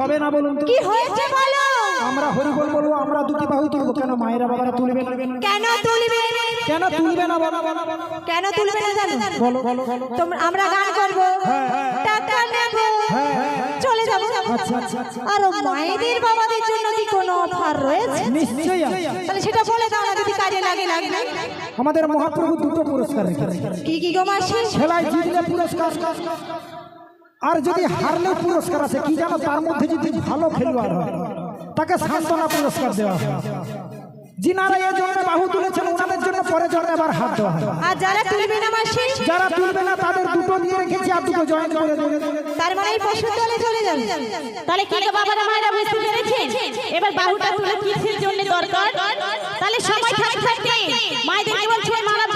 হবে না বলুন তো? কি হয়েছে বলো? আমরা হরিবল বলবো, আমরা দুটি বাহু তুলবো, কেন মায়েরা বাবারা তুলবে না? কেন তুলবে? কেন তুলবে না বাবা? কেন তুলবে না জানো? বলো বলো বলো। তোমরা আমরা গান করব, টাকা নেব, চলে যাব। আচ্ছা আচ্ছা আচ্ছা। আর মায়েদের বাবাদের জন্য কি কোনো অফার রয়েছে? নিশ্চয়ই আছে। তাহলে সেটা বলে দাও না, যদি কাজে লাগে। আমাদের মহাপ্রভু দুটো পুরস্কার রেখেছে। কি কি গো মাসি? খেলায় জিতলে পুরস্কার, আর যদি হারলেও পুরস্কার আছে। কি জানো? তার মধ্যে যদি ভালো খেলোয়াড় হয় তাকে সান্ত্বনা পুরস্কার দেওয়া হয়। যিনারা এই জন্য বাহু তুলেছেন ওনাদের জন্য পরে জন্য আবার হাত দেওয়া হয়। আর যারা তুলবে না মাসি? যারা তুলবে না তাদের দুটো দিয়ে রেখেছি, আর দুটো জয়েন করে দেবে। তার মানে এই পশুর দলে চলে যাবে। তাহলে কি গো বাবারা মায়েরা বুঝতে পেরেছেন? এবার বাহুটা তুলে কিসের জন্য দরকার? তাহলে সময় থাকতে মায়েদেরকে বলছে মানব